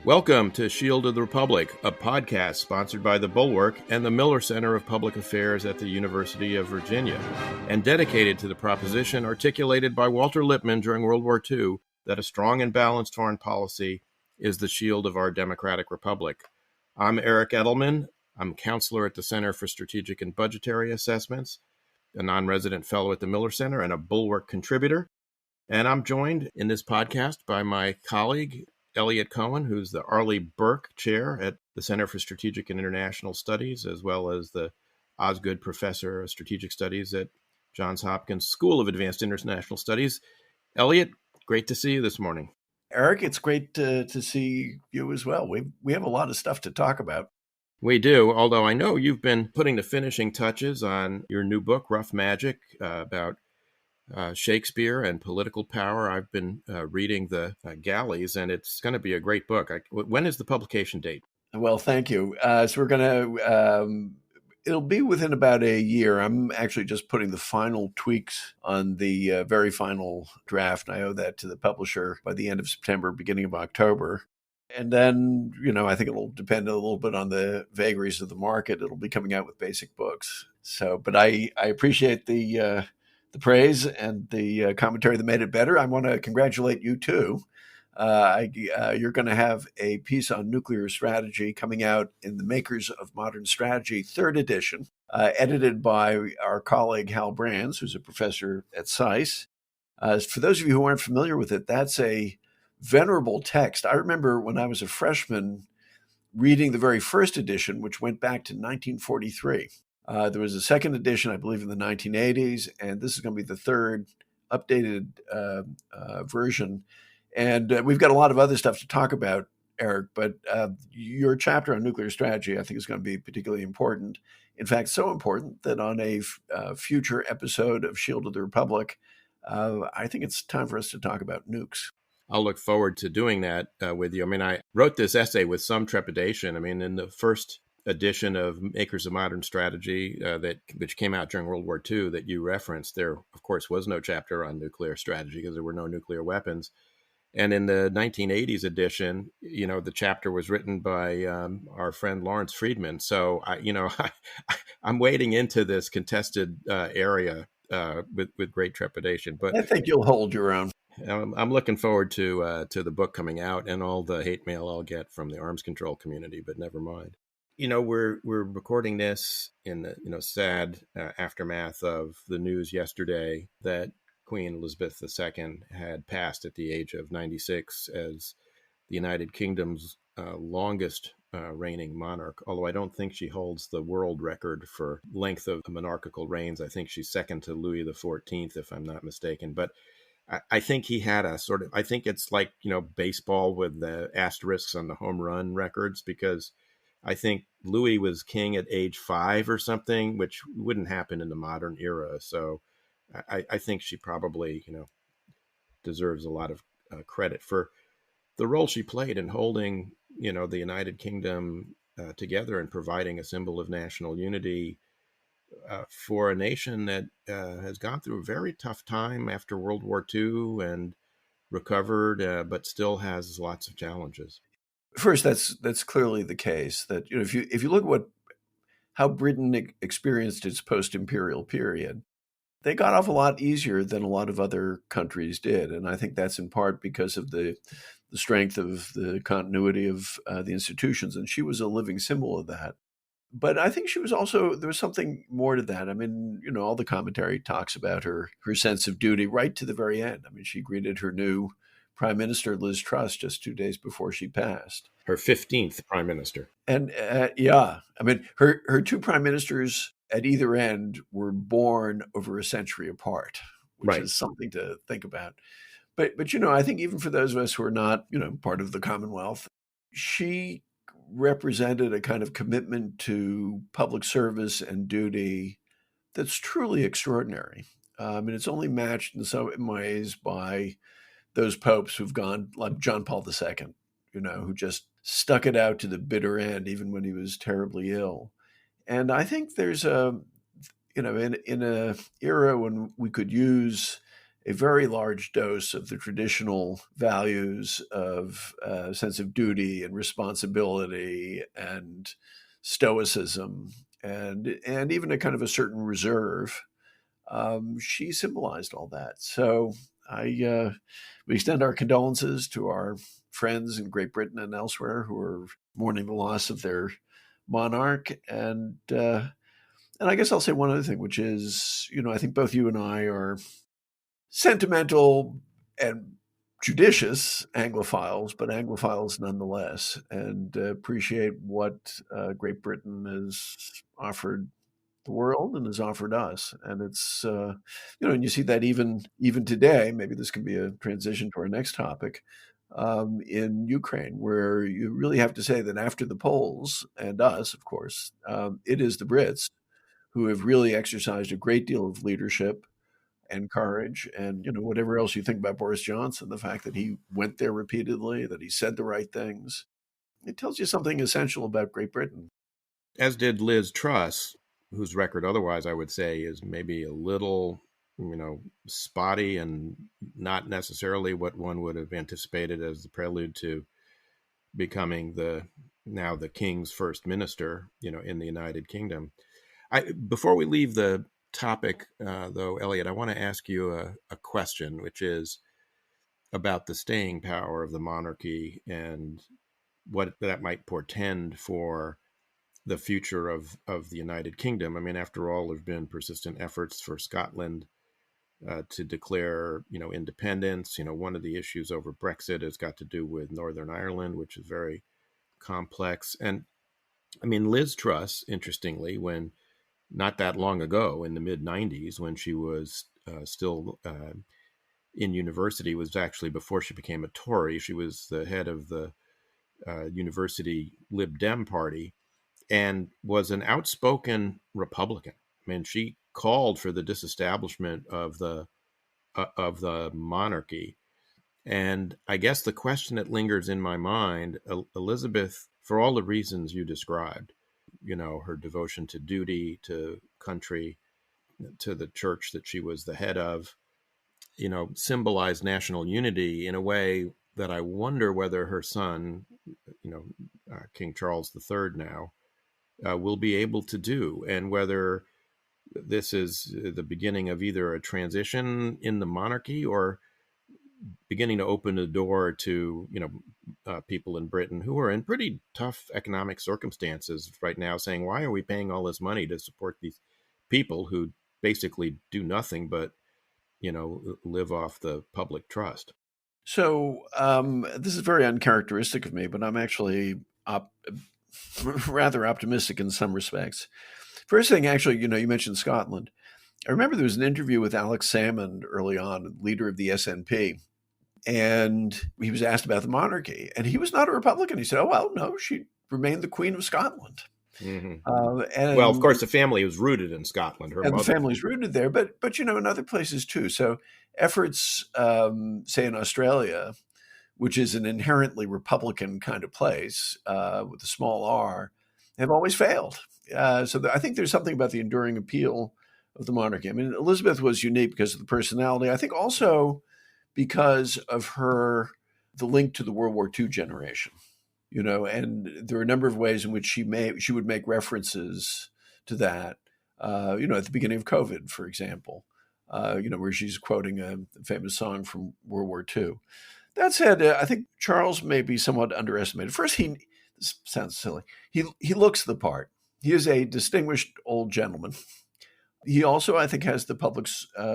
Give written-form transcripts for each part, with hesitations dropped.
Welcome to Shield of the Republic, a podcast sponsored by The Bulwark and the Miller Center of Public Affairs at the University of Virginia, and dedicated to the proposition articulated by Walter Lippmann during World War II that a strong and balanced foreign policy is the shield of our democratic republic. I'm Eric Edelman. I'm counselor at the Center for Strategic and Budgetary Assessments, a non-resident fellow at the Miller Center, and a Bulwark contributor. And I'm joined in this podcast by my colleague, Elliot Cohen, who's the Arleigh Burke Chair at the Center for Strategic and International Studies, as well as the Osgood Professor of Strategic Studies at Johns Hopkins School of Advanced International Studies. Elliot, great to see you this morning. Eric, it's great to see you as well. We have a lot of stuff to talk about. We do, although I know you've been putting the finishing touches on your new book, Rough Magic, about Shakespeare and political power. I've been reading the galleys, and it's going to be a great book. When is the publication date? Well, thank you. So we're going to, it'll be within about a year. I'm actually just putting the final tweaks on the very final draft. And I owe that to the publisher by the end of September, beginning of October. And then, I think it'll depend a little bit on the vagaries of the market. It'll be coming out with basic books. So, but I appreciate the praise and the commentary that made it better. I want to congratulate you too. You're going to have a piece on nuclear strategy coming out in the Makers of Modern Strategy, 3rd edition, edited by our colleague Hal Brands, who's a professor at SAIS. For those of you who aren't familiar with it, that's a venerable text. I remember when I was a freshman reading the very first edition, which went back to 1943. There was a second edition, I believe, in the 1980s, and this is going to be the third updated version. And we've got a lot of other stuff to talk about, Eric, but your chapter on nuclear strategy, I think, is going to be particularly important. In fact, so important that on a future episode of Shield of the Republic, I think it's time for us to talk about nukes. I'll look forward to doing that with you. I mean, I wrote this essay with some trepidation. I mean, in the first edition of Makers of Modern Strategy, which came out during World War II that you referenced, there, of course, was no chapter on nuclear strategy because there were no nuclear weapons. And in the 1980s edition, the chapter was written by our friend Lawrence Friedman. So, I'm wading into this contested area with great trepidation. But I think you'll hold your own. I'm looking forward to the book coming out and all the hate mail I'll get from the arms control community, but never mind. We're recording this in the sad aftermath of the news yesterday that Queen Elizabeth II had passed at the age of 96 as the United Kingdom's longest reigning monarch, although I don't think she holds the world record for length of monarchical reigns. I think she's second to Louis XIV, if I'm not mistaken. But I think he had I think it's like, baseball with the asterisks on the home run records, because I think Louis was king at age 5 or something, which wouldn't happen in the modern era. So I think she probably, deserves a lot of credit for the role she played in holding, the United Kingdom together and providing a symbol of national unity for a nation that has gone through a very tough time after World War II and recovered, but still has lots of challenges. First, that's clearly the case. That if you look at how Britain experienced its post-imperial period, they got off a lot easier than a lot of other countries did, and I think that's in part because of the strength of the continuity of the institutions, and she was a living symbol of that. But I think there was something more to that. I mean, all the commentary talks about her sense of duty right to the very end. I mean, she greeted her new Prime Minister, Liz Truss, just 2 days before she passed. Her 15th Prime Minister. And I mean, her two Prime Ministers at either end were born over a century apart, which right. is something to think about. But I think even for those of us who are not, part of the Commonwealth, she represented a kind of commitment to public service and duty that's truly extraordinary. I mean, it's only matched in some ways by those popes who've gone, like John Paul II, who just stuck it out to the bitter end, even when he was terribly ill. And I think there's in a era when we could use a very large dose of the traditional values of sense of duty and responsibility and stoicism and even a kind of a certain reserve. She symbolized all that. So we extend our condolences to our friends in Great Britain and elsewhere who are mourning the loss of their monarch. And I guess I'll say one other thing, which is, I think both you and I are sentimental and judicious Anglophiles, but Anglophiles nonetheless, and appreciate what Great Britain has offered the world and has offered us. And it's, and you see that even today, maybe this can be a transition to our next topic, in Ukraine, where you really have to say that after the Poles and us, of course, it is the Brits who have really exercised a great deal of leadership and courage and whatever else you think about Boris Johnson, the fact that he went there repeatedly, that he said the right things, it tells you something essential about Great Britain. As did Liz Truss, whose record otherwise I would say is maybe a little, spotty and not necessarily what one would have anticipated as the prelude to becoming now the king's first minister, in the United Kingdom. Before we leave the topic, though, Elliot, I want to ask you a question, which is about the staying power of the monarchy and what that might portend for the future of the United Kingdom. I mean, after all, there have been persistent efforts for Scotland to declare, independence. One of the issues over Brexit has got to do with Northern Ireland, which is very complex. And I mean, Liz Truss, interestingly, when not that long ago in the mid 90s, when she was still in university, was actually before she became a Tory. She was the head of the university Lib Dem party and was an outspoken Republican. I mean, she called for the disestablishment of the monarchy. And I guess the question that lingers in my mind, Elizabeth, for all the reasons you described, her devotion to duty, to country, to the church that she was the head of, symbolized national unity in a way that I wonder whether her son, King Charles III now, will be able to do, and whether this is the beginning of either a transition in the monarchy or beginning to open the door to people in Britain who are in pretty tough economic circumstances right now, saying, why are we paying all this money to support these people who basically do nothing but live off the public trust? So this is very uncharacteristic of me, but I'm actually rather optimistic in some respects. First thing, actually, you mentioned Scotland. I remember there was an interview with Alex Salmond early on, leader of the SNP, and he was asked about the monarchy, and he was not a Republican. He said, "Oh well, no, she remained the Queen of Scotland." Mm-hmm. And well, of course, the family was rooted in Scotland. Her and mother. the family's rooted there, but in other places too. So efforts, say in Australia, which is an inherently Republican kind of place with a small R, have always failed. I think there's something about the enduring appeal of the monarchy. I mean, Elizabeth was unique because of the personality. I think also because of the link to the World War II generation, and there are a number of ways in which she would make references to that, at the beginning of COVID, for example, where she's quoting a famous song from World War II. That said, I think Charles may be somewhat underestimated. First, this sounds silly. He looks the part. He is a distinguished old gentleman. He also, I think, has the public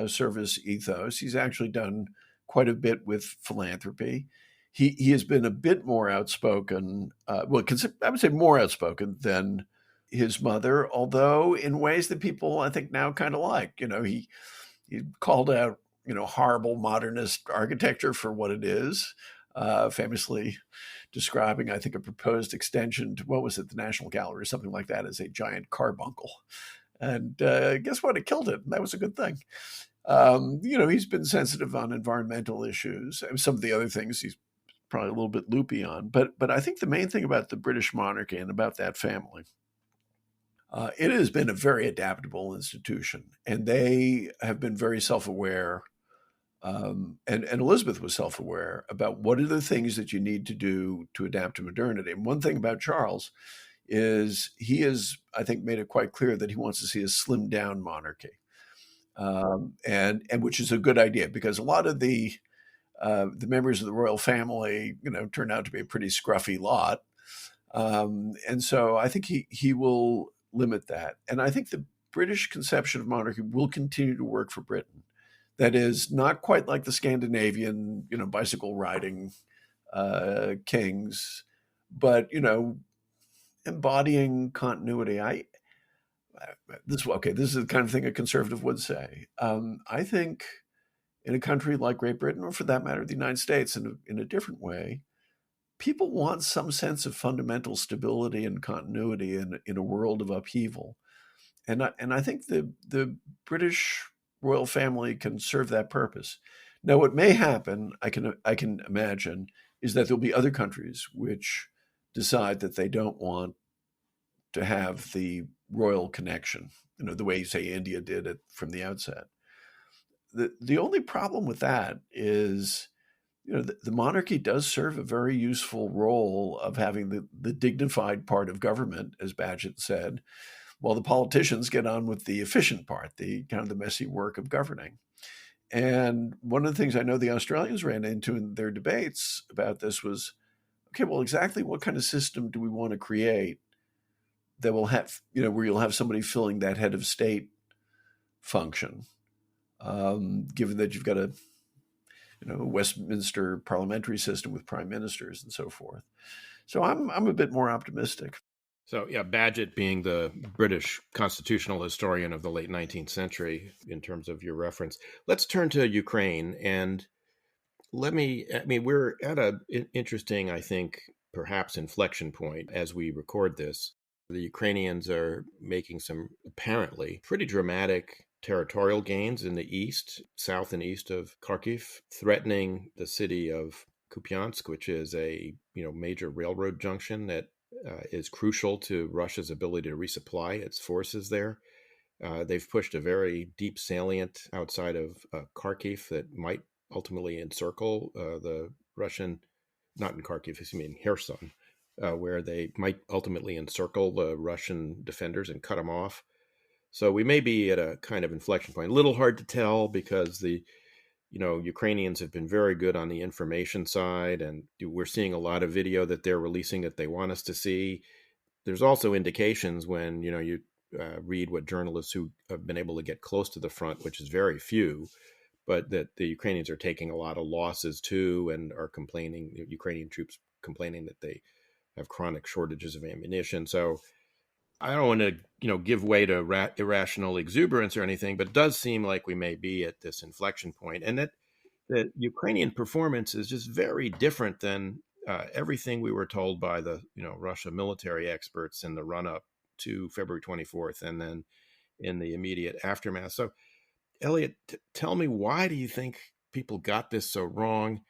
service ethos. He's actually done quite a bit with philanthropy. He has been a bit more outspoken. I would say more outspoken than his mother, although in ways that people, I think, now kind of like. He called out horrible modernist architecture for what it is, famously describing, I think, a proposed extension to, what was it, the National Gallery or something like that, as a giant carbuncle. And guess what? It killed it. And that was a good thing. He's been sensitive on environmental issues. And some of the other things he's probably a little bit loopy on. But I think the main thing about the British monarchy and about that family, it has been a very adaptable institution. And they have been very self-aware And Elizabeth was self-aware about what are the things that you need to do to adapt to modernity. And one thing about Charles is he has, I think, made it quite clear that he wants to see a slimmed down monarchy, and which is a good idea because a lot of the members of the royal family, turned out to be a pretty scruffy lot, and so I think he will limit that. And I think the British conception of monarchy will continue to work for Britain. That is not quite like the Scandinavian, bicycle riding kings, but embodying continuity. This is the kind of thing a conservative would say. I think in a country like Great Britain, or for that matter, the United States, in a different way, people want some sense of fundamental stability and continuity in a world of upheaval. And I think the British royal family can serve that purpose. Now, what may happen, I can imagine, is that there'll be other countries which decide that they don't want to have the royal connection, the way, say, India did it from the outset. The only problem with that is, the monarchy does serve a very useful role of having the dignified part of government, as Bagehot said, while the politicians get on with the efficient part, the kind of the messy work of governing. And one of the things I know the Australians ran into in their debates about this was, okay, well, exactly what kind of system do we want to create that will have, where you'll have somebody filling that head of state function, given that you've got a Westminster parliamentary system with prime ministers and so forth. So I'm a bit more optimistic. So, yeah, Bagehot being the British constitutional historian of the late 19th century, in terms of your reference. Let's turn to Ukraine. And we're at an interesting, I think, perhaps inflection point as we record this. The Ukrainians are making some apparently pretty dramatic territorial gains in the east, south and east of Kharkiv, threatening the city of Kupiansk, which is a major railroad junction that is crucial to Russia's ability to resupply its forces there. They've pushed a very deep salient outside of Kharkiv that might ultimately encircle the Russian, not in Kharkiv, in Kherson, where they might ultimately encircle the Russian defenders and cut them off. So we may be at a kind of inflection point. A little hard to tell because the Ukrainians have been very good on the information side, and we're seeing a lot of video that they're releasing that they want us to see. There's also indications when, you read what journalists who have been able to get close to the front, which is very few, but that the Ukrainians are taking a lot of losses too and are complaining, Ukrainian troops complaining that they have chronic shortages of ammunition. So I don't want to, give way to irrational exuberance or anything, but it does seem like we may be at this inflection point, and that Ukrainian performance is just very different than everything we were told by the, Russia military experts in the run-up to February 24th, and then in the immediate aftermath. So, Elliot, tell me, why do you think people got this so wrong,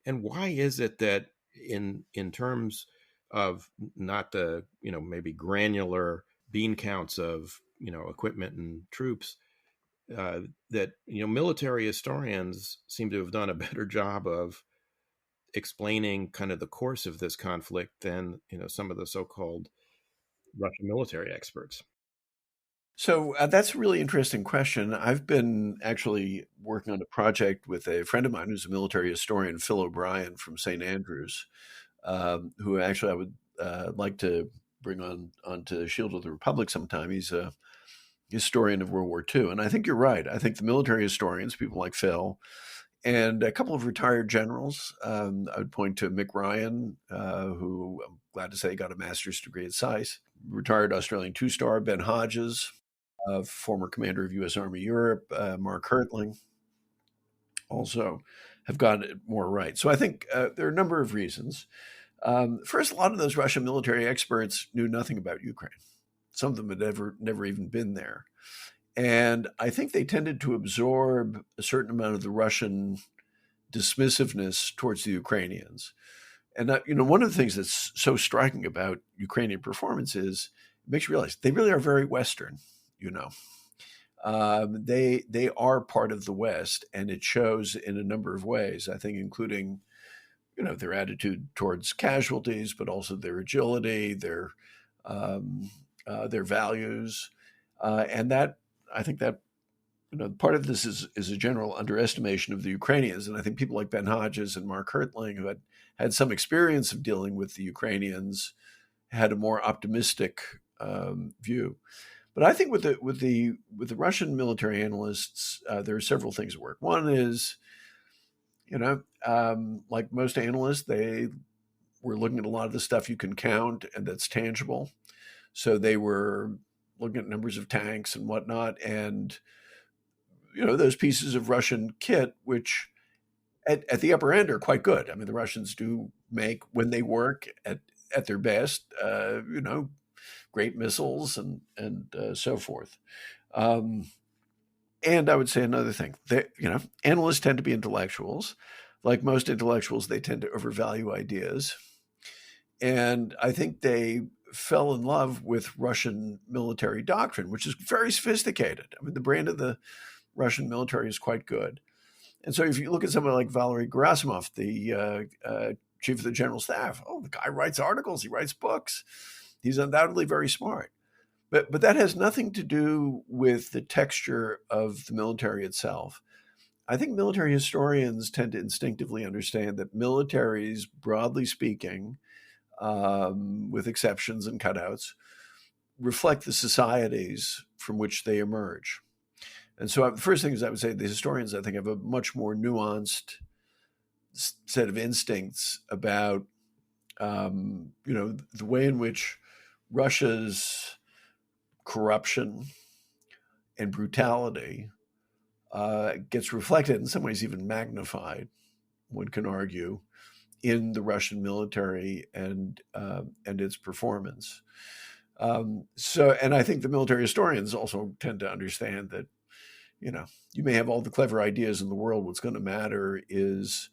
and why is it that in terms of not the maybe granular bean counts of equipment and troops, that military historians seem to have done a better job of explaining kind of the course of this conflict than some of the so-called Russian military experts? So that's a really interesting question. I've been actually working on a project with a friend of mine who's a military historian, Phil O'Brien from St. Andrews, who actually I would like to bring on to Shield of the Republic sometime. He's a historian of World War II. And I think you're right. I think the military historians, people like Phil, and a couple of retired generals, I would point to Mick Ryan, who I'm glad to say got a master's degree at SAIS, retired Australian two-star, Ben Hodges, former commander of U.S. Army Europe, Mark Hertling, also have got it more right. So I think there are a number of reasons. First, a lot of those Russian military experts knew nothing about Ukraine. Some of them had never even been there. And I think they tended to absorb a certain amount of the Russian dismissiveness towards the Ukrainians. And one of the things that's so striking about Ukrainian performance is it makes you realize they really are very Western, They are part of the West, and it shows in a number of ways. I think, including their attitude towards casualties, but also their agility, their values, and that I think that part of this is a general underestimation of the Ukrainians, and I think people like Ben Hodges and Mark Hertling, who had some experience of dealing with the Ukrainians, had a more optimistic view. But I think with the Russian military analysts, there are several things at work. One is, like most analysts, they were looking at a lot of the stuff you can count and that's tangible. So they were looking at numbers of tanks and whatnot, and those pieces of Russian kit, which at the upper end are quite good. I mean, the Russians do make, when they work at their best, great missiles and so forth. And I would say another thing, analysts tend to be intellectuals. Like most intellectuals, they tend to overvalue ideas. And I think they fell in love with Russian military doctrine, which is very sophisticated. I mean, the brain of the Russian military is quite good. And so if you look at someone like Valery Gerasimov, the chief of the general staff, the guy writes articles, he writes books. He's undoubtedly very smart. But that has nothing to do with the texture of the military itself. I think military historians tend to instinctively understand that militaries, broadly speaking, with exceptions and cutouts, reflect the societies from which they emerge. And so the first thing is I would say the historians, I think, have a much more nuanced set of instincts about, the way in which Russia's corruption and brutality gets reflected, in some ways even magnified, one can argue, in the Russian military and its performance. And I think the military historians also tend to understand that, you may have all the clever ideas in the world. What's going to matter is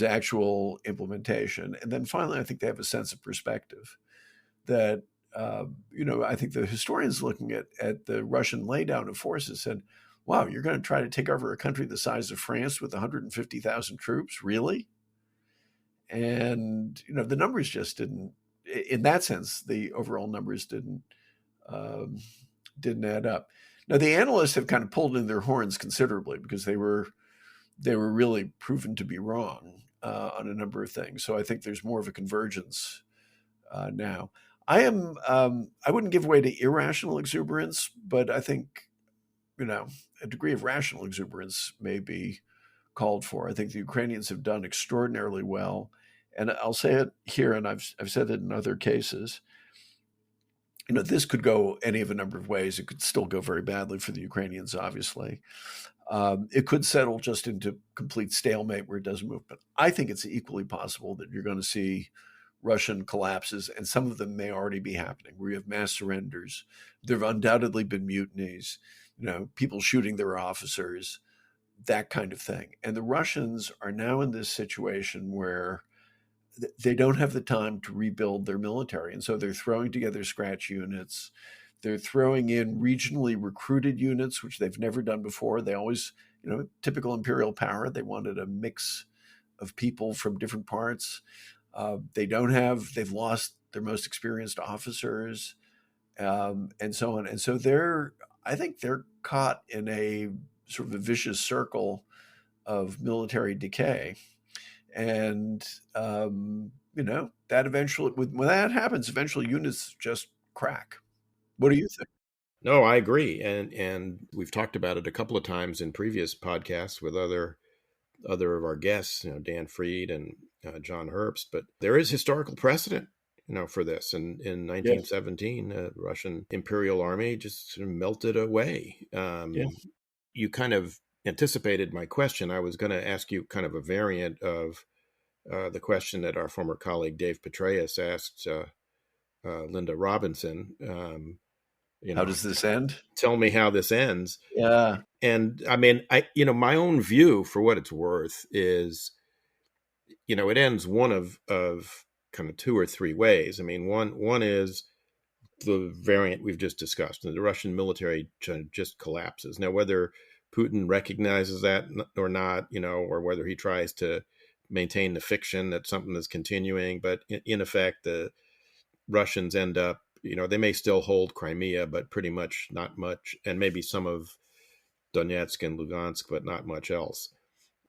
actual implementation. And then finally, I think they have a sense of perspective that, I think the historians looking at the Russian laydown of forces said, wow, you're going to try to take over a country the size of France with 150,000 troops? Really? And, the numbers just didn't, in that sense, the overall numbers didn't add up. Now, the analysts have kind of pulled in their horns considerably because they were really proven to be wrong on a number of things. So I think there's more of a convergence now. I wouldn't give way to irrational exuberance, but I think, a degree of rational exuberance may be called for. I think the Ukrainians have done extraordinarily well. And I'll say it here, and I've said it in other cases. This could go any of a number of ways. It could still go very badly for the Ukrainians, obviously. It could settle just into complete stalemate where it doesn't move. But I think it's equally possible that you're going to see Russian collapses, and some of them may already be happening, where you have mass surrenders. There have undoubtedly been mutinies, people shooting their officers, that kind of thing. And the Russians are now in this situation where they don't have the time to rebuild their military. And so they're throwing together scratch units. They're throwing in regionally recruited units, which they've never done before. They always, typical imperial power, they wanted a mix of people from different parts. They've lost their most experienced officers, and so on. And so I think they're caught in a sort of a vicious circle of military decay. And, that eventually, when that happens, eventually units just crack. What do you think? No, I agree, and we've talked about it a couple of times in previous podcasts with other of our guests, Dan Freed and John Herbst. But there is historical precedent, for this. And in 1917, the Russian Imperial Army just sort of melted away. You kind of anticipated my question. I was going to ask you kind of a variant of the question that our former colleague Dave Petraeus asked Linda Robinson. How does this end? Tell me how this ends. Yeah. And I mean, my own view, for what it's worth, is, it ends one of kind of two or three ways. I mean, one is the variant we've just discussed. The Russian military just collapses. Now, whether Putin recognizes that or not, or whether he tries to maintain the fiction that something is continuing, but in effect, the Russians end up, they may still hold Crimea, but pretty much not much, and maybe some of Donetsk and Lugansk, but not much else.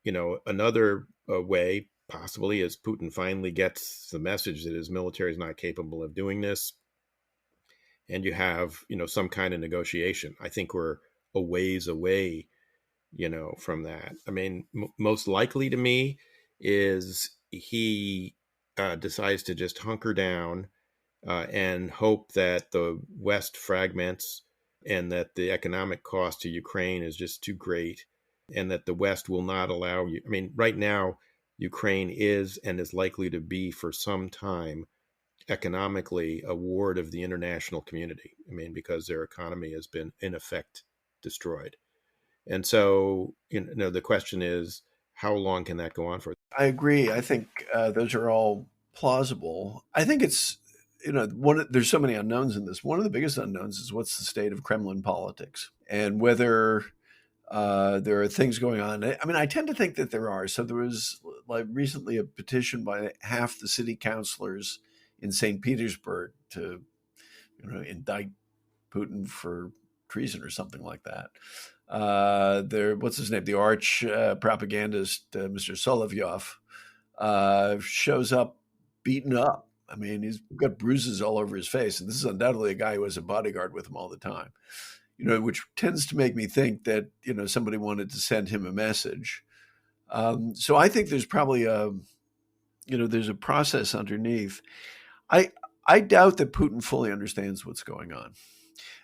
Another way possibly is Putin finally gets the message that his military is not capable of doing this, and you have, some kind of negotiation. I think we're a ways away, from that. I mean, most likely to me is he decides to just hunker down and hope that the West fragments and that the economic cost to Ukraine is just too great, and that the West will not allow you. I mean, right now, Ukraine is and is likely to be for some time economically a ward of the international community. I mean, because their economy has been in effect destroyed. And so, the question is, how long can that go on for? I agree. I think those are all plausible. I think it's, there's so many unknowns in this. One of the biggest unknowns is what's the state of Kremlin politics and whether there are things going on. I mean, I tend to think that there are. So there was like recently a petition by half the city councilors in St. Petersburg to, indict Putin for treason or something like that. What's his name? The arch propagandist, Mr. Solovyov, shows up beaten up. I mean, he's got bruises all over his face. And this is undoubtedly a guy who has a bodyguard with him all the time, which tends to make me think that, somebody wanted to send him a message. So I think there's probably there's a process underneath. I doubt that Putin fully understands what's going on.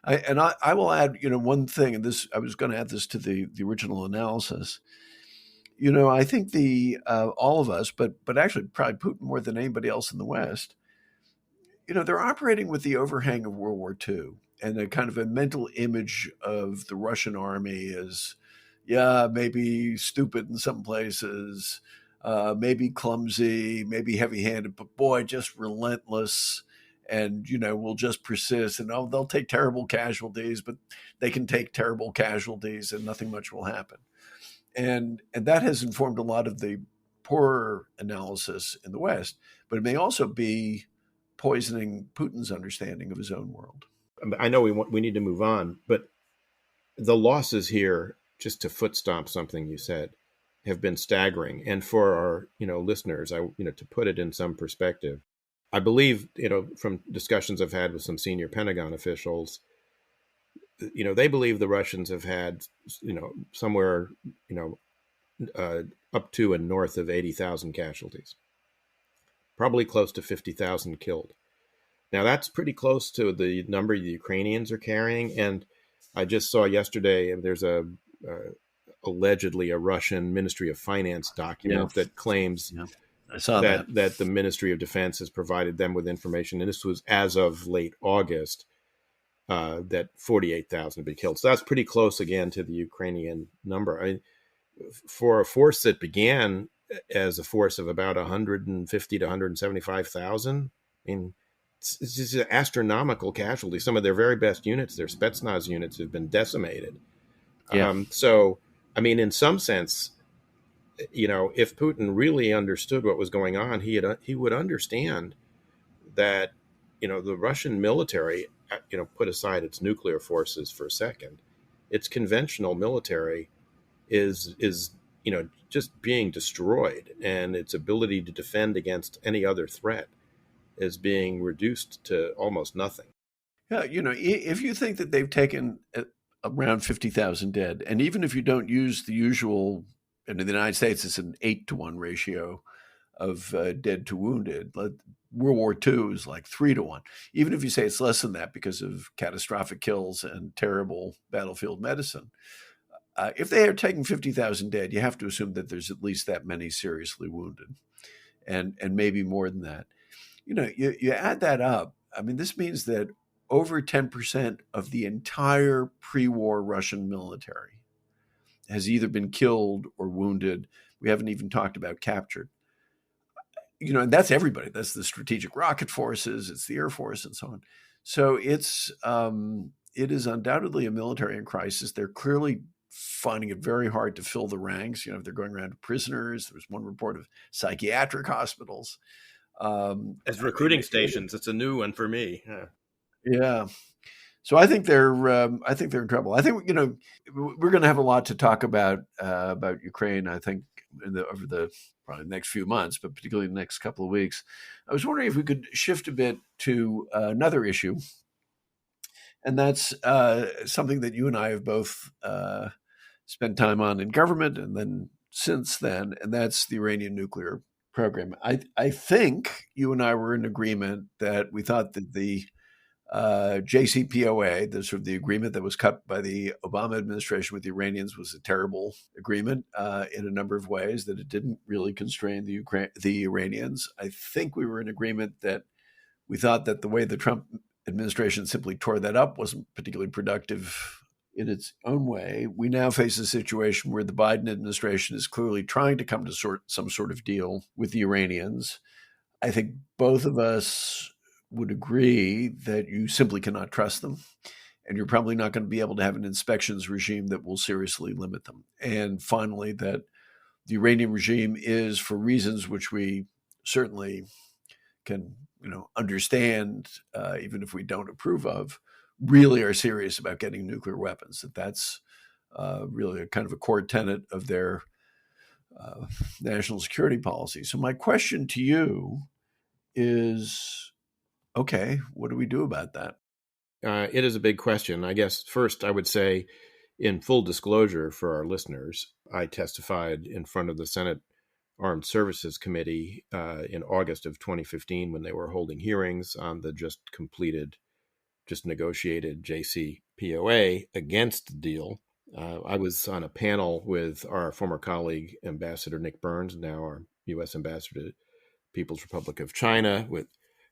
I will add, one thing, and this I was going to add this to the original analysis. I think all of us, but actually probably Putin more than anybody else in the West, they're operating with the overhang of World War II and a kind of a mental image of the Russian army as, maybe stupid in some places, maybe clumsy, maybe heavy-handed, but boy, just relentless. And, will just persist and they'll take terrible casualties, but they can take terrible casualties and nothing much will happen. And that has informed a lot of the poorer analysis in the West, but it may also be poisoning Putin's understanding of his own world. I know we need to move on, but the losses here, just to foot stomp something you said, have been staggering. And for our, listeners, to put it in some perspective, I believe, from discussions I've had with some senior Pentagon officials, they believe the Russians have had, somewhere, up to and north of 80,000 casualties, probably close to 50,000 killed. Now, that's pretty close to the number the Ukrainians are carrying. And I just saw yesterday, there's allegedly a Russian Ministry of Finance document that claims I saw that the Ministry of Defense has provided them with information, and this was as of late August, that 48,000 have been killed. So that's pretty close again to the Ukrainian number. For a force that began as a force of about 150 to 175,000, I mean, it's just an astronomical casualty. Some of their very best units, their Spetsnaz units, have been decimated. So, I mean, in some sense, if Putin really understood what was going on, he would understand that, the Russian military, put aside its nuclear forces for a second, its conventional military is just being destroyed, and its ability to defend against any other threat is being reduced to almost nothing. Yeah, if you think that they've taken around 50,000 dead, and even if you don't use the usual, and in the United States, it's an 8-to-1 ratio of dead to wounded. World War II is like 3-to-1. Even if you say it's less than that because of catastrophic kills and terrible battlefield medicine, if they are taking 50,000 dead, you have to assume that there's at least that many seriously wounded, and maybe more than that. You add that up. I mean, this means that over 10% of the entire pre-war Russian military has either been killed or wounded. We haven't even talked about captured. And that's everybody. That's the strategic rocket forces, it's the Air Force, and so on. So it is undoubtedly a military crisis. They're clearly finding it very hard to fill the ranks. They're going around to prisoners. There was one report of psychiatric hospitals. As I mean, recruiting stations, it's a new one for me. Yeah. yeah. So I think they're in trouble. I think we're going to have a lot to talk about Ukraine. I think over the probably the next few months, but particularly the next couple of weeks. I was wondering if we could shift a bit to another issue, and that's something that you and I have both spent time on in government, and then since then, and that's the Iranian nuclear program. I think you and I were in agreement that we thought that the JCPOA, the sort of the agreement that was cut by the Obama administration with the Iranians, was a terrible agreement in a number of ways. That it didn't really constrain the Iranians. I think we were in agreement that we thought that the way the Trump administration simply tore that up wasn't particularly productive in its own way. We now face a situation where the Biden administration is clearly trying to come to some sort of deal with the Iranians. I think both of us would agree that you simply cannot trust them. And you're probably not going to be able to have an inspections regime that will seriously limit them. And finally, that the Iranian regime is, for reasons which we certainly can understand, even if we don't approve of, really are serious about getting nuclear weapons. That's really a kind of a core tenet of their national security policy. So my question to you is, okay, what do we do about that? It is a big question. I guess first I would say, in full disclosure for our listeners, I testified in front of the Senate Armed Services Committee in August of 2015 when they were holding hearings on the just negotiated JCPOA against the deal. I was on a panel with our former colleague, Ambassador Nick Burns, now our U.S. Ambassador to People's Republic of China, with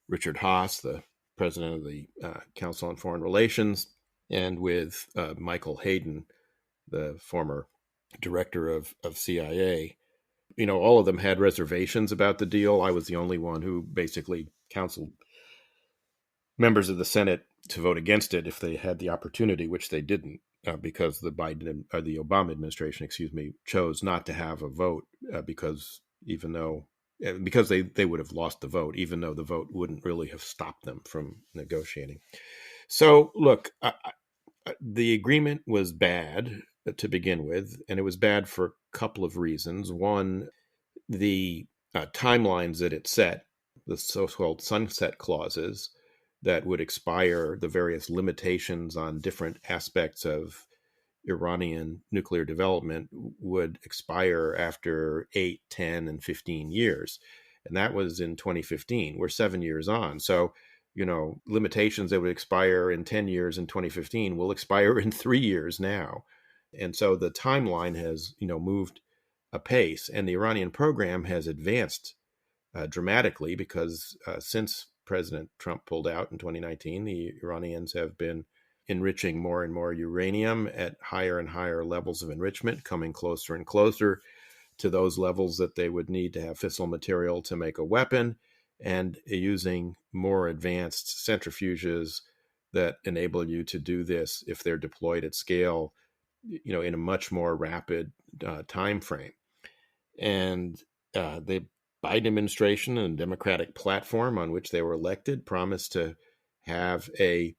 Richard Haass, the president of the Council on Foreign Relations, and with Michael Hayden, the former director of CIA. All of them had reservations about the deal. I was the only one who basically counseled members of the Senate to vote against it if they had the opportunity, which they didn't, because the Obama administration, chose not to have a vote because they would have lost the vote, even though the vote wouldn't really have stopped them from negotiating. So, look, the agreement was bad to begin with, and it was bad for a couple of reasons. One, the timelines that it set, the so-called sunset clauses that would expire the various limitations on different aspects of Iranian nuclear development, would expire after 8, 10, and 15 years. And that was in 2015. We're 7 years on. So, limitations that would expire in 10 years in 2015 will expire in 3 years now. And so the timeline has, moved apace. And the Iranian program has advanced dramatically because since President Trump pulled out in 2019, the Iranians have been enriching more and more uranium at higher and higher levels of enrichment, coming closer and closer to those levels that they would need to have fissile material to make a weapon, and using more advanced centrifuges that enable you to do this if they're deployed at scale, in a much more rapid time frame. And the Biden administration and Democratic platform on which they were elected promised to have a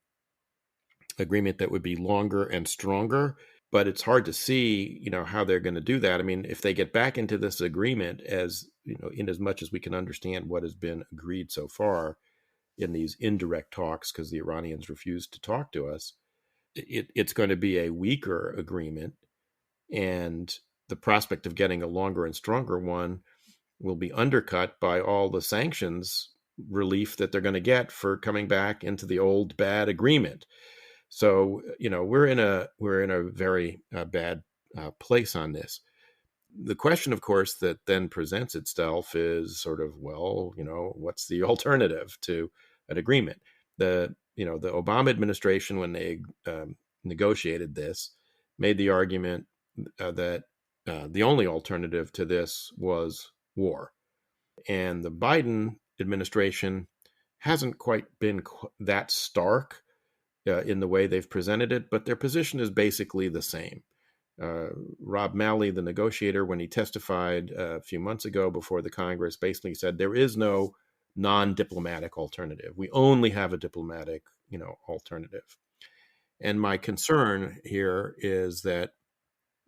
agreement that would be longer and stronger, but it's hard to see, how they're going to do that. I mean, if they get back into this agreement, as in as much as we can understand what has been agreed so far in these indirect talks, because the Iranians refused to talk to us, it's going to be a weaker agreement, and the prospect of getting a longer and stronger one will be undercut by all the sanctions relief that they're going to get for coming back into the old bad agreement. So, we're in a very bad place on this. The question, of course, that then presents itself is sort of, well, what's the alternative to an agreement? The Obama administration, when they negotiated this, made the argument that the only alternative to this was war. And the Biden administration hasn't quite been that stark in the way they've presented it, but their position is basically the same. Rob Malley, the negotiator, when he testified a few months ago before the Congress, basically said there is no non-diplomatic alternative. We only have a diplomatic, alternative. And my concern here is that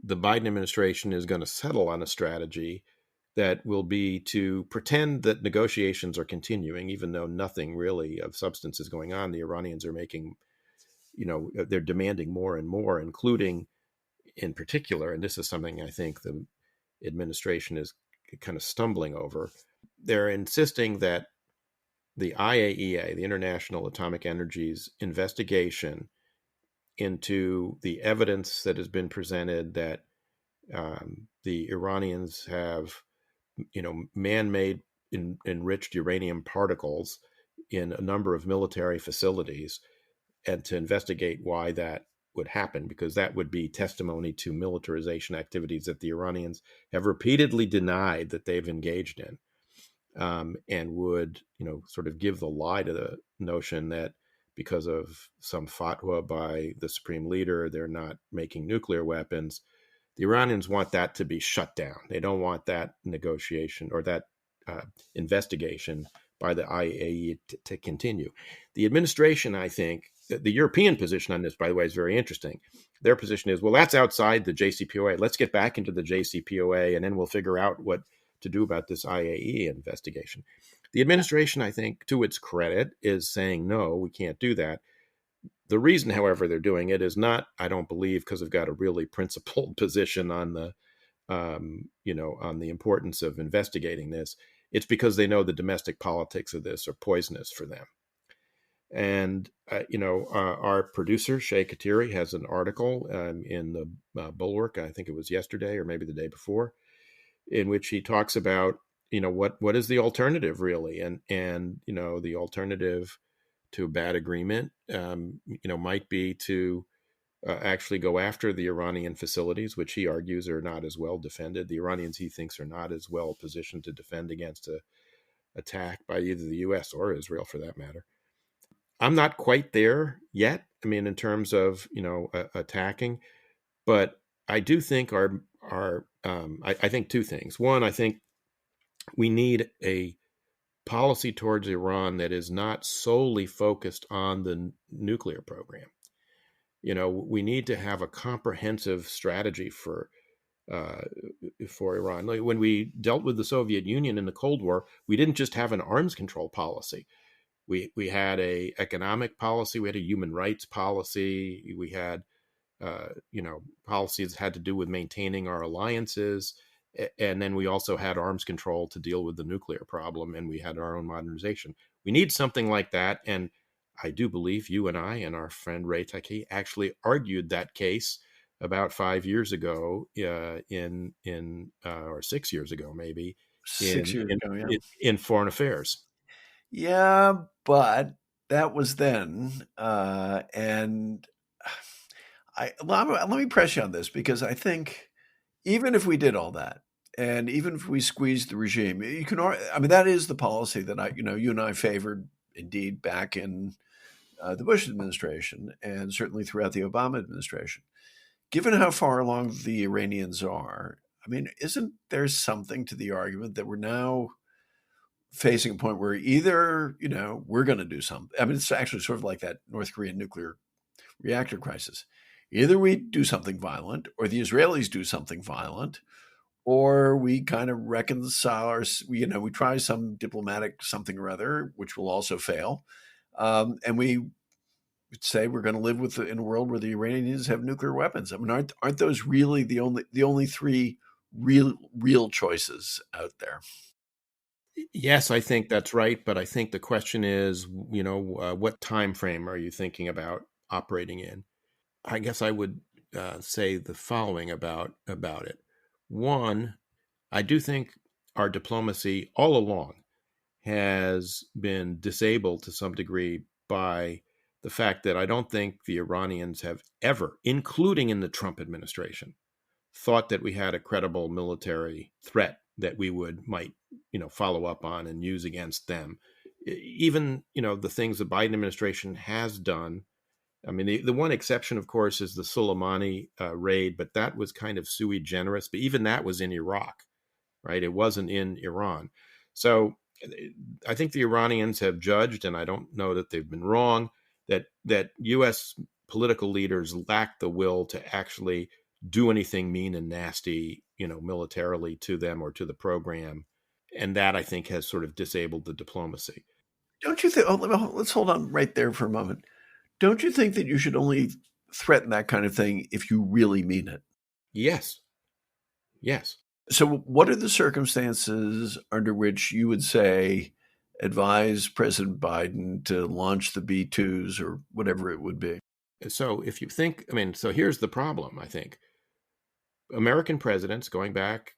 the Biden administration is going to settle on a strategy that will be to pretend that negotiations are continuing, even though nothing really of substance is going on. The Iranians are making, they're demanding more and more, including in particular, and this is something I think the administration is kind of stumbling over. They're insisting that the IAEA, the International Atomic Energy's investigation into the evidence that has been presented that the Iranians have, man-made enriched uranium particles in a number of military facilities, and to investigate why that would happen, because that would be testimony to militarization activities that the Iranians have repeatedly denied that they've engaged in, and would, sort of give the lie to the notion that because of some fatwa by the supreme leader, they're not making nuclear weapons. The Iranians want that to be shut down. They don't want that negotiation or that investigation by the IAEA to continue. The administration, I think, the European position on this, by the way, is very interesting. Their position is, well, that's outside the JCPOA. Let's get back into the JCPOA, and then we'll figure out what to do about this IAEA investigation. The administration, I think, to its credit, is saying, no, we can't do that. The reason, however, they're doing it is not, I don't believe, because they've got a really principled position on the, on the importance of investigating this. It's because they know the domestic politics of this are poisonous for them. And, our producer, Shay Kateri, has an article in the Bulwark, I think it was yesterday or maybe the day before, in which he talks about, what is the alternative really? And the alternative to a bad agreement, might be to actually go after the Iranian facilities, which he argues are not as well defended. The Iranians, he thinks, are not as well positioned to defend against a attack by either the U.S. or Israel, for that matter. I'm not quite there yet. I mean, in terms of attacking, but I do think I think two things. One, I think we need a policy towards Iran that is not solely focused on the nuclear program. We need to have a comprehensive strategy for Iran. Like when we dealt with the Soviet Union in the Cold War, we didn't just have an arms control policy. We had a economic policy, we had a human rights policy, we had policies that had to do with maintaining our alliances, and then we also had arms control to deal with the nuclear problem, and we had our own modernization. We need something like that, and I do believe you and I and our friend Ray Taki actually argued that case about 5 years ago, or 6 years ago maybe, 6 years ago, yeah. in Foreign Affairs. Yeah, but that was then, and let me press you on this, because I think even if we did all that, and even if we squeezed the regime, that is the policy that you and I favored, indeed, back in the Bush administration, and certainly throughout the Obama administration. Given how far along the Iranians are, isn't there something to the argument that we're now facing a point where either, we're going to do something. It's actually sort of like that North Korean nuclear reactor crisis. Either we do something violent, or the Israelis do something violent, or we kind of reconcile we try some diplomatic something or other, which will also fail. And we say we're going to live in a world where the Iranians have nuclear weapons. Aren't those really the only three real choices out there? Yes, I think that's right, but I think the question is, what time frame are you thinking about operating in? I guess I would say the following about it. One, I do think our diplomacy all along has been disabled to some degree by the fact that I don't think the Iranians have ever, including in the Trump administration, thought that we had a credible military threat that we might follow up on and use against them. even, the things the Biden administration has done. I mean, the one exception, of course, is the Soleimani raid, but that was kind of sui generis. But even that was in Iraq, right? It wasn't in Iran. So I think the Iranians have judged, and I don't know that they've been wrong, that U.S. political leaders lack the will to actually do anything mean and nasty, militarily to them or to the program. And that, I think, has sort of disabled the diplomacy. Don't you think? Oh, let's hold on right there for a moment. Don't you think that you should only threaten that kind of thing if you really mean it? Yes. Yes. So, what are the circumstances under which you would say advise President Biden to launch the B-2s or whatever it would be? So if you think, so here's the problem, I think. American presidents, going back,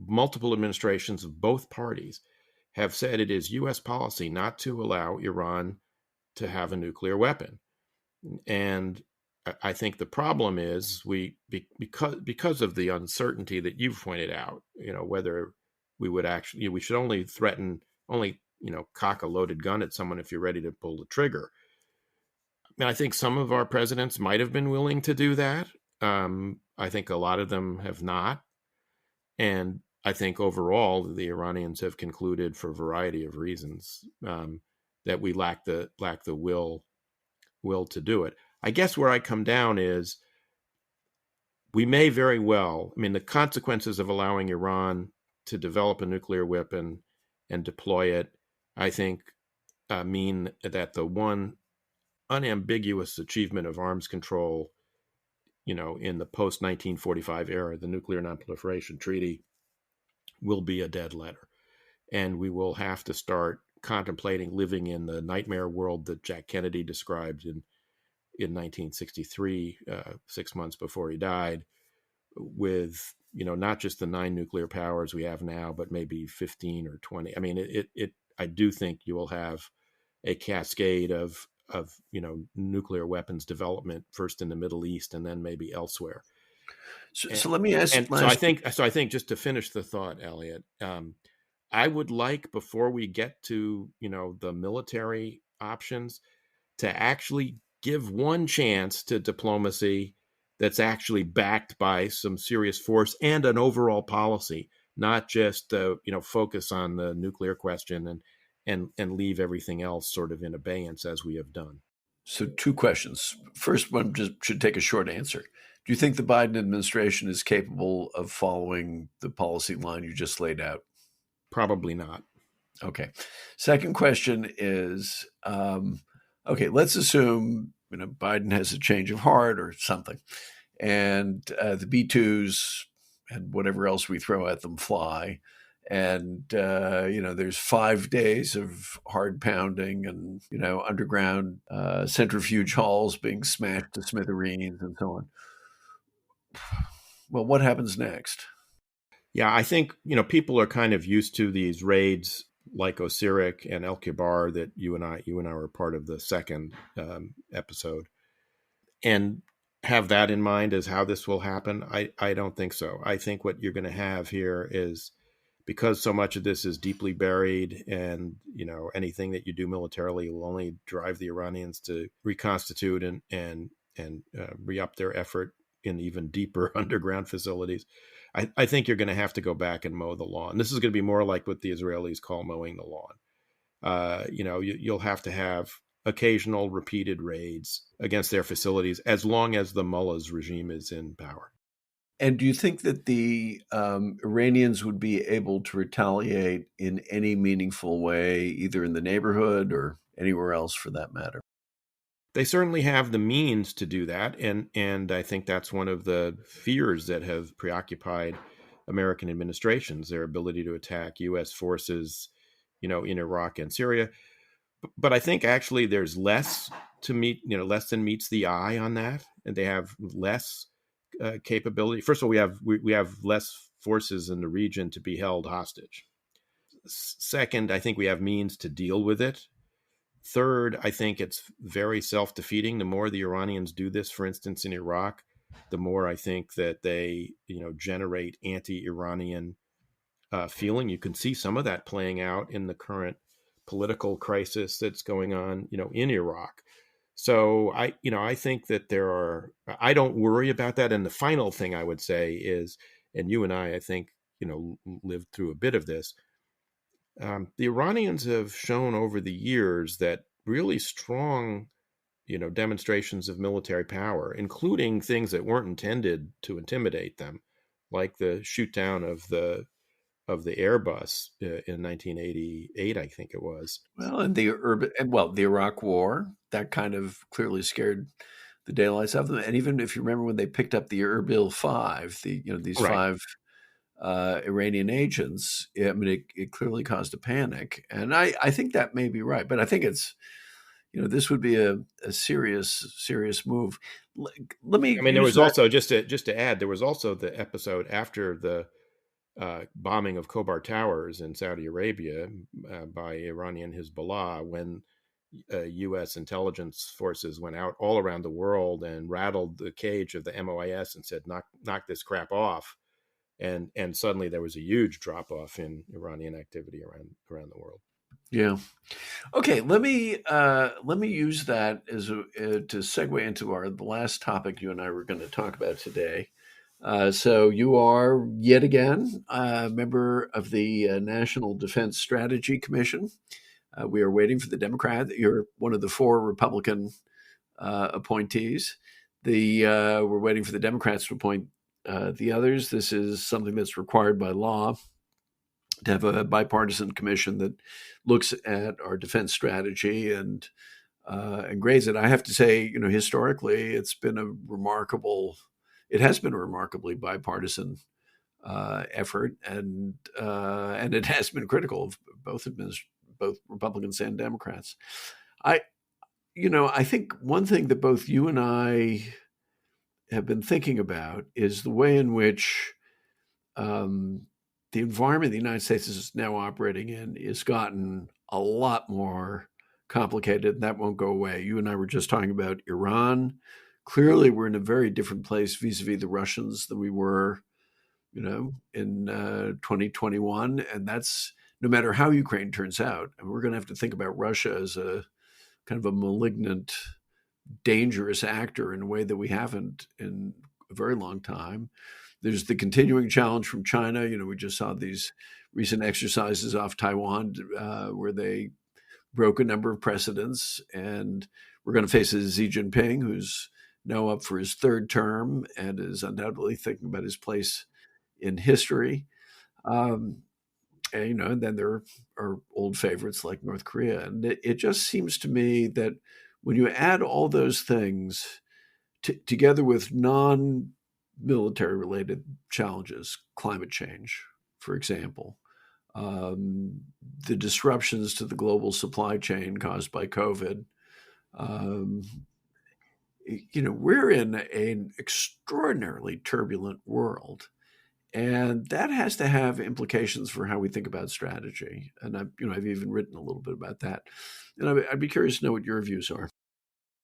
multiple administrations of both parties, have said it is U.S. policy not to allow Iran to have a nuclear weapon. And I think the problem is because of the uncertainty that you've pointed out, whether we should only threaten, cock a loaded gun at someone if you're ready to pull the trigger. And I think some of our presidents might have been willing to do that. I think a lot of them have not. And I think overall, the Iranians have concluded, for a variety of reasons, that we lack the will to do it. I guess where I come down is we may very well, the consequences of allowing Iran to develop a nuclear weapon and deploy it, I think, mean that the one unambiguous achievement of arms control, in the post-1945 era, the Nuclear Nonproliferation Treaty, will be a dead letter. And we will have to start contemplating living in the nightmare world that Jack Kennedy described in 1963, 6 months before he died, with, not just the 9 nuclear powers we have now, but maybe 15 or 20. I do think you will have a cascade of nuclear weapons development, first in the Middle East and then maybe elsewhere. So let me ask. And so I think just to finish the thought, Elliot, I would like, before we get to the military options, to actually give one chance to diplomacy that's actually backed by some serious force and an overall policy, not just focus on the nuclear question and leave everything else sort of in abeyance as we have done. So 2 questions. First one should take a short answer. Do you think the Biden administration is capable of following the policy line you just laid out? Probably not. Okay. Second question is, okay, let's assume Biden has a change of heart or something, and the B-2s and whatever else we throw at them fly. And, there's 5 days of hard pounding and, underground centrifuge halls being smashed to smithereens and so on. Well, what happens next? Yeah, I think, people are kind of used to these raids like Osirik and El Kibar that you and I were part of the second episode, and have that in mind as how this will happen. I don't think so. I think what you're going to have here is, because so much of this is deeply buried, and anything that you do militarily will only drive the Iranians to reconstitute and re-up their effort in even deeper underground facilities. I think you're going to have to go back and mow the lawn. This is going to be more like what the Israelis call mowing the lawn. You'll have to have occasional repeated raids against their facilities as long as the mullah's regime is in power. And do you think that the Iranians would be able to retaliate in any meaningful way, either in the neighborhood or anywhere else for that matter? They certainly have the means to do that, and I think that's one of the fears that have preoccupied American administrations: their ability to attack U.S. forces, in Iraq and Syria. But I think actually there's less than meets the eye on that, and they have less capability. First of all, we have less forces in the region to be held hostage. Second, I think we have means to deal with it. Third, I think it's very self-defeating. The more the Iranians do this, for instance, in Iraq, the more I think that they, generate anti-Iranian feeling. You can see some of that playing out in the current political crisis that's going on, in Iraq. So I think that I don't worry about that. And the final thing I would say is, and you and I think, lived through a bit of this. The Iranians have shown over the years that really strong, demonstrations of military power, including things that weren't intended to intimidate them, like the shoot down of the Airbus in 1988, I think it was. Well, the Iraq War that kind of clearly scared the daylights of them. And even if you remember when they picked up the Erbil Five, these Right. five Iranian agents, I mean, it clearly caused a panic, and I think that may be right, but I think it's this would be a serious move. Let me I mean, there use was that. also just to add, there was also the episode after the bombing of Khobar Towers in Saudi Arabia by Iranian Hezbollah, when U.S. intelligence forces went out all around the world and rattled the cage of the MOIS and said, "Knock this crap off," and suddenly there was a huge drop off in Iranian activity around the world. Yeah. Okay. Let me use that as to segue into the last topic you and I were going to talk about today. So you are yet again a member of the National Defense Strategy Commission. We are waiting for the Democrat. You're one of the four Republican appointees. We're waiting for the Democrats to appoint the others. This is something that's required by law to have a bipartisan commission that looks at our defense strategy and grades it. I have to say, historically, it has been a remarkably bipartisan effort, and it has been critical of both Republicans and Democrats. I I think one thing that both you and I have been thinking about is the way in which um, the environment the United States is now operating in has gotten a lot more complicated, and that won't go away. You and I were just talking about Iran. Clearly, we're in a very different place vis-a-vis the Russians than we were, in 2021, and that's no matter how Ukraine turns out. And we're going to have to think about Russia as a kind of a malignant, dangerous actor in a way that we haven't in a very long time. There's the continuing challenge from China. We just saw these recent exercises off Taiwan where they broke a number of precedents. And we're going to face a Xi Jinping who's now up for his third term and is undoubtedly thinking about his place in history. Um, and then there are old favorites like North Korea. And it just seems to me that when you add all those things together with non-military related challenges, climate change, for example, um, the disruptions to the global supply chain caused by COVID, um, we're in an extraordinarily turbulent world. And that has to have implications for how we think about strategy. And I've even written a little bit about that. And I'd be curious to know what your views are.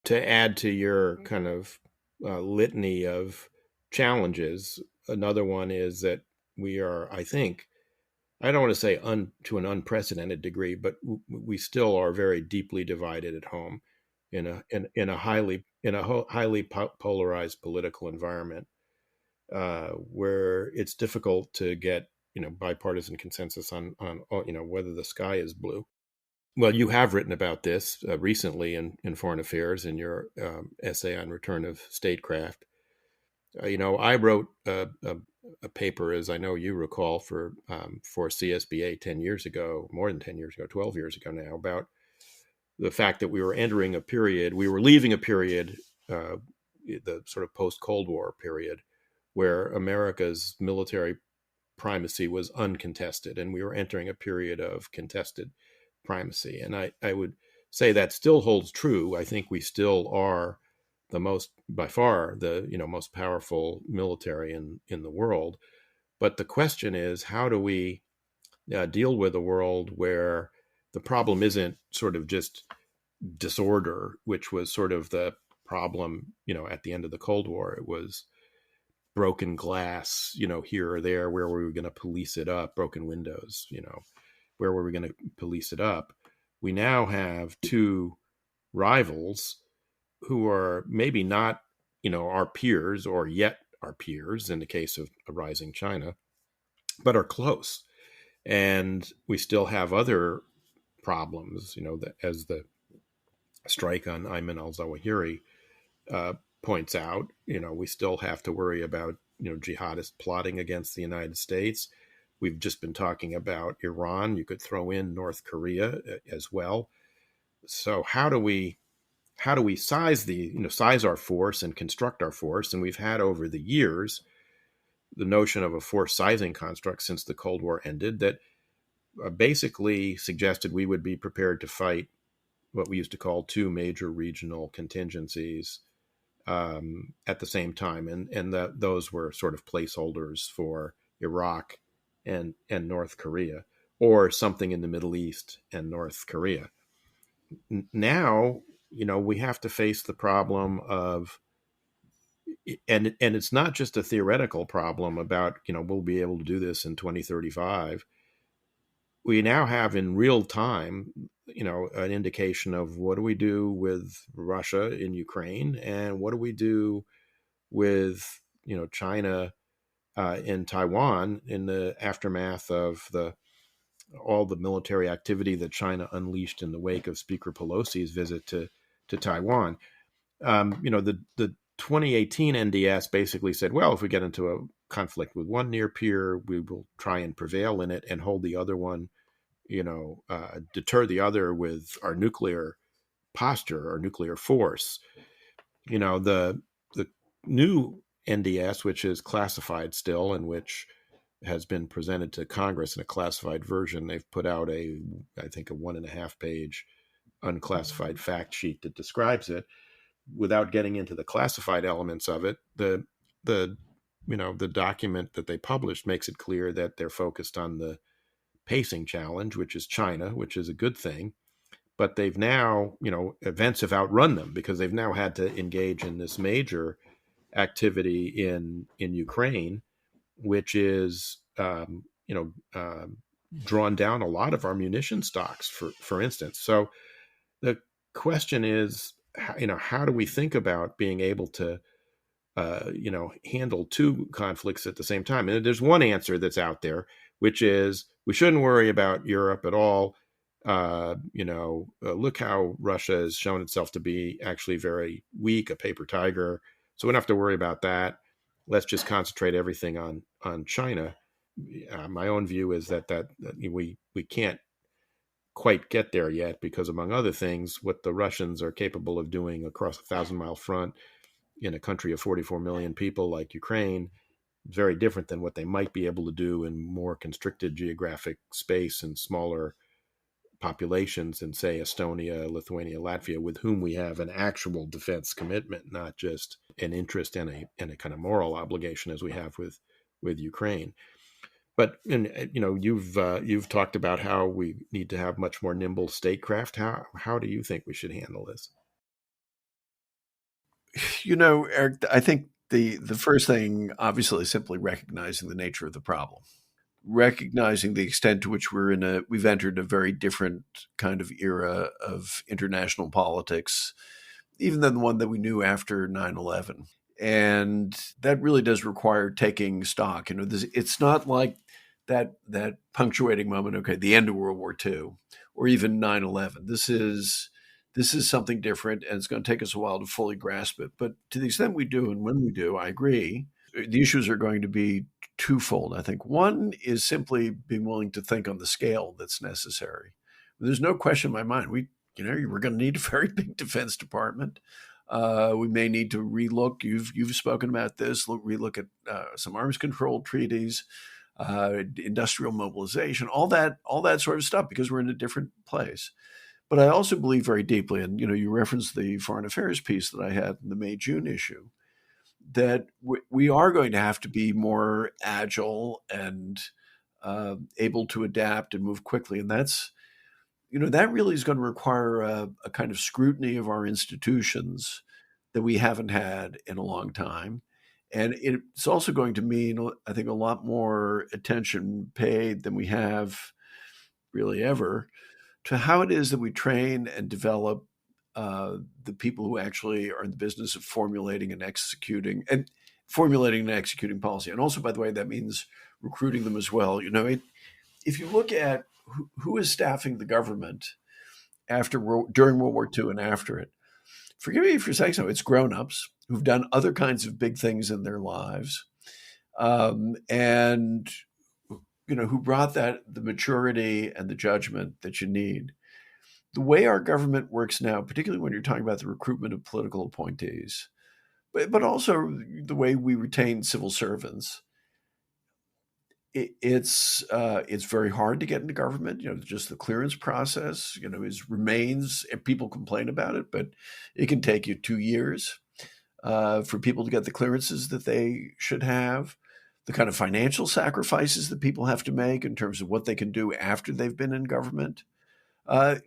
To add to your kind of litany of challenges, another one is that we are, I think, I don't want to say to an unprecedented degree, but we still are very deeply divided at home in a highly polarized political environment where it's difficult to get bipartisan consensus on whether the sky is blue. Well, you have written about this recently in Foreign Affairs in your essay on return of statecraft. I wrote a paper, as I know you recall, for CSBA 10 years ago, more than 10 years ago, 12 years ago now, about the fact that we were leaving a period, the sort of post-Cold War period, where America's military primacy was uncontested, and we were entering a period of contested primacy. And I would say that still holds true. I think we still are by far the most powerful military in the world. But the question is, how do we deal with a world where the problem isn't sort of just disorder, which was sort of the problem, at the end of the Cold War. It was broken glass, here or there. Where were we going to police it up? Broken windows, where were we going to police it up? we now have two rivals who are maybe not, our peers or yet our peers in the case of a rising China, but are close. And we still have other problems, as the strike on Ayman al-Zawahiri uh, points out. We still have to worry about, jihadists plotting against the United States. We've just been talking about Iran. You could throw in North Korea as well. So how do we size our force and construct our force? And we've had over the years the notion of a force sizing construct since the Cold War ended that basically suggested we would be prepared to fight what we used to call two major regional contingencies at the same time, and those were sort of placeholders for Iraq and North Korea, or something in the Middle East and North Korea. Now, we have to face the problem of, and it's not just a theoretical problem about, we'll be able to do this in 2035. We now have in real time, an indication of what do we do with Russia in Ukraine, and what do we do with, China in Taiwan in the aftermath of all the military activity that China unleashed in the wake of Speaker Pelosi's visit to Taiwan. The 2018 NDS basically said, well, if we get into a conflict with one near peer, we will try and prevail in it and hold the other one, deter the other with our nuclear posture or nuclear force. The new NDS, which is classified still, and which has been presented to Congress in a classified version, they've put out I think a 1.5-page unclassified fact sheet that describes it. Without getting into the classified elements of it, the document that they published makes it clear that they're focused on the pacing challenge, which is China, which is a good thing. But they've now, events have outrun them because they've now had to engage in this major activity in Ukraine, which is, drawn down a lot of our munition stocks, for instance. So the question is, how do we think about being able to, handle two conflicts at the same time? And there's one answer that's out there, which is we shouldn't worry about Europe at all. Look how Russia has shown itself to be actually very weak, a paper tiger. So we don't have to worry about that. Let's just concentrate everything on China. My own view is that we can't quite get there yet because, among other things, what the Russians are capable of doing across a 1,000-mile front in a country of 44 million people like Ukraine is very different than what they might be able to do in more constricted geographic space and smaller populations in, say, Estonia, Lithuania, Latvia, with whom we have an actual defense commitment, not just an interest and a kind of moral obligation as we have with Ukraine. But you've talked about how we need to have much more nimble statecraft. How do you think we should handle this? Eric, I think the first thing, obviously, is simply recognizing the nature of the problem, recognizing the extent to which we've entered a very different kind of era of international politics, even than the one that we knew after 9/11. And that really does require taking stock. It's not like that punctuating moment, okay, the end of World War II, or even 9/11. This is something different, and it's going to take us a while to fully grasp it. But to the extent we do, and when we do, I agree, the issues are going to be twofold. I think one is simply being willing to think on the scale that's necessary. There's no question in my mind. We're going to need a very big Defense Department. We may need to relook. You've spoken about this. Relook at some arms control treaties, industrial mobilization, all that sort of stuff, because we're in a different place. But I also believe very deeply, and you referenced the foreign affairs piece that I had in the May-June issue, that we are going to have to be more agile and able to adapt and move quickly, and that's that really is going to require a kind of scrutiny of our institutions that we haven't had in a long time. And it's also going to mean, I think, a lot more attention paid than we have really ever to how it is that we train and develop the people who actually are in the business of formulating and executing policy. And also, by the way, that means recruiting them as well. If you look at who is staffing the government during World War II and after it, forgive me for saying so, it's grown-ups who've done other kinds of big things in their lives, and who brought the maturity and the judgment that you need. The way our government works now, particularly when you're talking about the recruitment of political appointees, but also the way we retain civil servants, it's very hard to get into government. Just the clearance process, remains. And people complain about it, but it can take you 2 years for people to get the clearances that they should have. The kind of financial sacrifices that people have to make in terms of what they can do after they've been in government.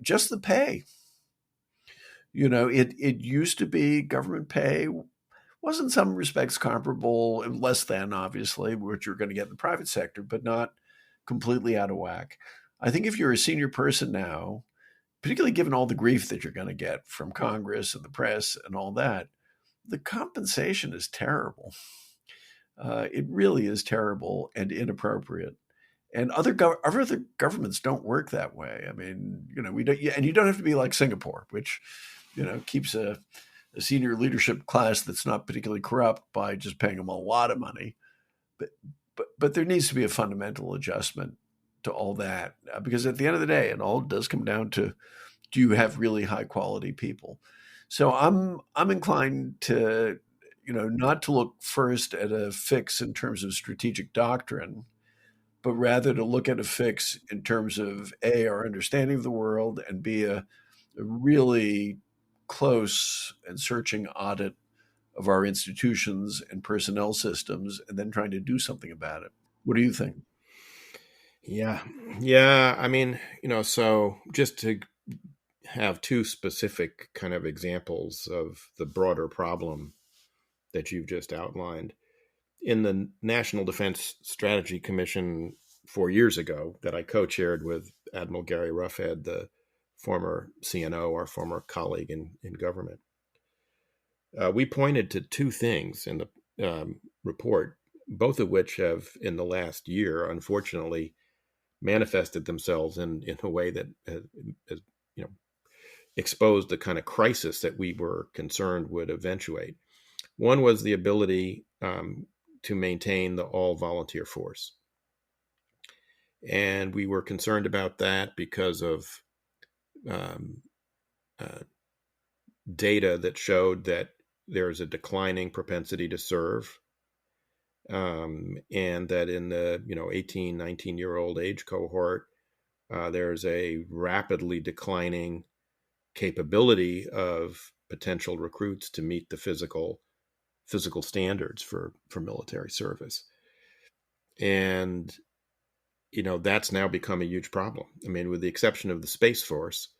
Just the pay. It used to be government pay was in some respects comparable, less than obviously, what you're going to get in the private sector, but not completely out of whack. I think if you're a senior person now, particularly given all the grief that you're going to get from Congress and the press and all that, the compensation is terrible. It really is terrible and inappropriate. And other governments don't work that way. I mean, we don't, and you don't have to be like Singapore, which, keeps a senior leadership class that's not particularly corrupt by just paying them a lot of money. But there needs to be a fundamental adjustment to all that, because at the end of the day, it all does come down to, do you have really high quality people? So I'm inclined to, not to look first at a fix in terms of strategic doctrine, but rather to look at a fix in terms of A, our understanding of the world, and B, a really close and searching audit of our institutions and personnel systems, and then trying to do something about it. What do you think? Yeah. Yeah. I mean, so just to have two specific kind of examples of the broader problem that you've just outlined. In the National Defense Strategy Commission 4 years ago that I co-chaired with Admiral Gary Roughead, the former CNO, our former colleague in government, we pointed to two things in the report, both of which have, in the last year, unfortunately, manifested themselves in a way that has exposed the kind of crisis that we were concerned would eventuate. One was the ability to maintain the all-volunteer force. And we were concerned about that because of data that showed that there's a declining propensity to serve, and that in the 18, 19-year-old age cohort, there's a rapidly declining capability of potential recruits to meet the physical standards for military service. And that's now become a huge problem. I mean, with the exception of the Space Force,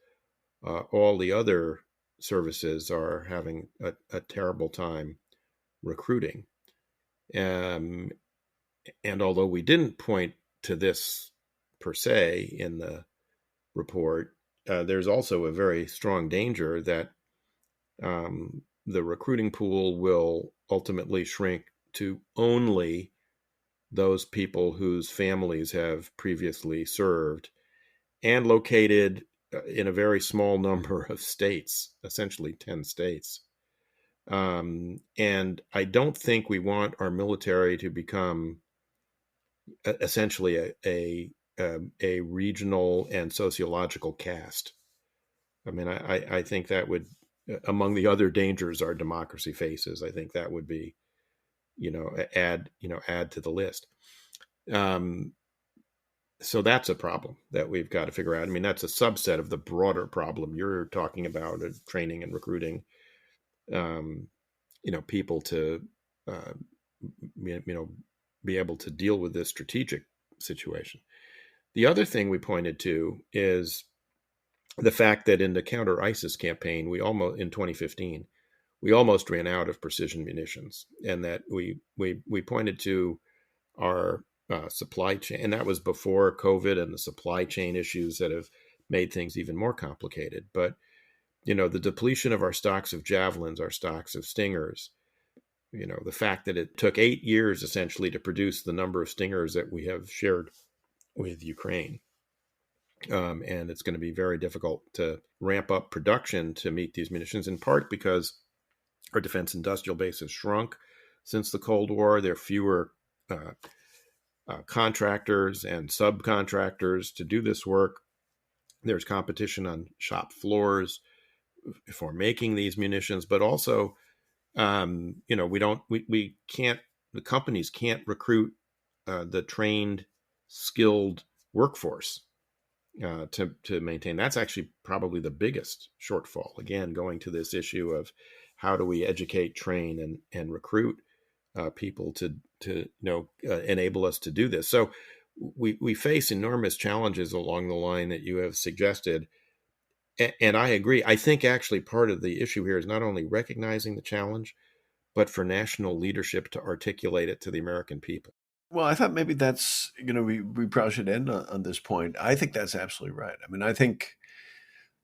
all the other services are having a terrible time recruiting. And although we didn't point to this per se in the report, there's also a very strong danger that the recruiting pool will ultimately shrink to only those people whose families have previously served and located in a very small number of states, essentially 10 states. And I don't think we want our military to become essentially a regional and sociological caste. I mean, I think that would, among the other dangers our democracy faces, I think that would be, add to the list. So that's a problem that we've got to figure out. I mean, that's a subset of the broader problem you're talking about, training and recruiting, people to, be able to deal with this strategic situation. The other thing we pointed to is the fact that in the counter ISIS campaign, in 2015, we almost ran out of precision munitions, and that we pointed to our supply chain, and that was before COVID and the supply chain issues that have made things even more complicated. But, the depletion of our stocks of javelins, our stocks of Stingers, the fact that it took 8 years essentially to produce the number of Stingers that we have shared with Ukraine. And it's going to be very difficult to ramp up production to meet these munitions, in part because our defense industrial base has shrunk since the Cold War. There are fewer contractors and subcontractors to do this work. There's competition on shop floors for making these munitions, but also, we can't, the companies can't recruit the trained, skilled workforce to maintain. That's actually probably the biggest shortfall. Again, going to this issue of how do we educate, train, and recruit people to enable us to do this. So we face enormous challenges along the line that you have suggested. And I agree. I think actually part of the issue here is not only recognizing the challenge, but for national leadership to articulate it to the American people. Well, I thought maybe that's, we probably should end on this point. I think that's absolutely right. I mean, I think,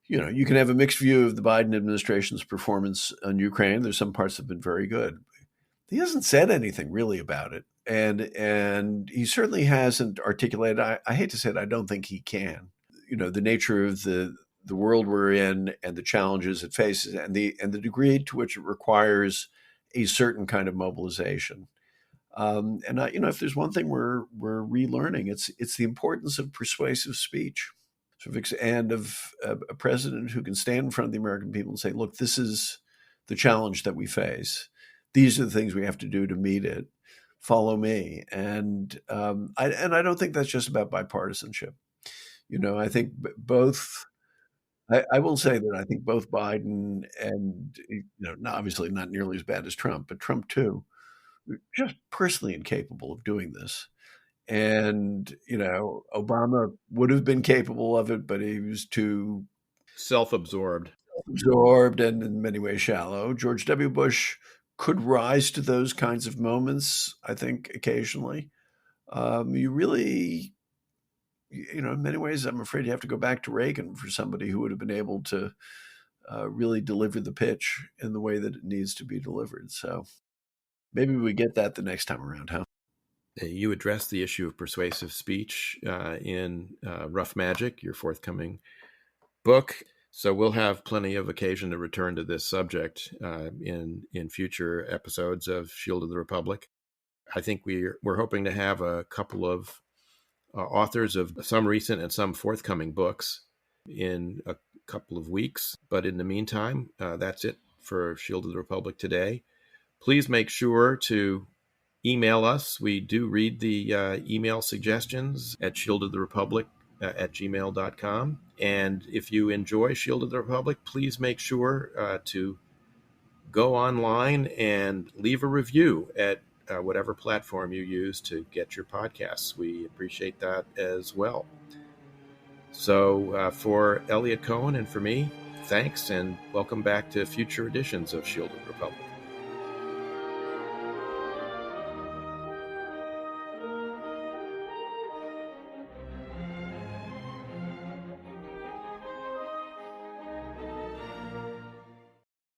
you can have a mixed view of the Biden administration's performance on Ukraine. There's some parts that have been very good. He hasn't said anything really about it. And he certainly hasn't articulated, I hate to say it, I don't think he can. The nature of the world we're in and the challenges it faces and the degree to which it requires a certain kind of mobilization. If there's one thing we're relearning, it's the importance of persuasive speech, and of a president who can stand in front of the American people and say, "Look, this is the challenge that we face. These are the things we have to do to meet it. Follow me." And I don't think that's just about bipartisanship. I think both. I will say that I think both Biden and obviously not nearly as bad as Trump, but Trump too, just personally incapable of doing this. And, Obama would have been capable of it, but he was too Self-absorbed and in many ways shallow. George W. Bush could rise to those kinds of moments, I think, occasionally. You really, in many ways, I'm afraid you have to go back to Reagan for somebody who would have been able to really deliver the pitch in the way that it needs to be delivered. So maybe we get that the next time around, huh? You address the issue of persuasive speech in Rough Magic, your forthcoming book. So we'll have plenty of occasion to return to this subject in future episodes of Shield of the Republic. I think we're hoping to have a couple of authors of some recent and some forthcoming books in a couple of weeks. But in the meantime, that's it for Shield of the Republic today. Please make sure to email us. We do read the email suggestions at shieldoftherepublic at gmail.com. And if you enjoy Shield of the Republic, please make sure to go online and leave a review at whatever platform you use to get your podcasts. We appreciate that as well. So for Elliot Cohen and for me, thanks, and welcome back to future editions of Shield of the Republic.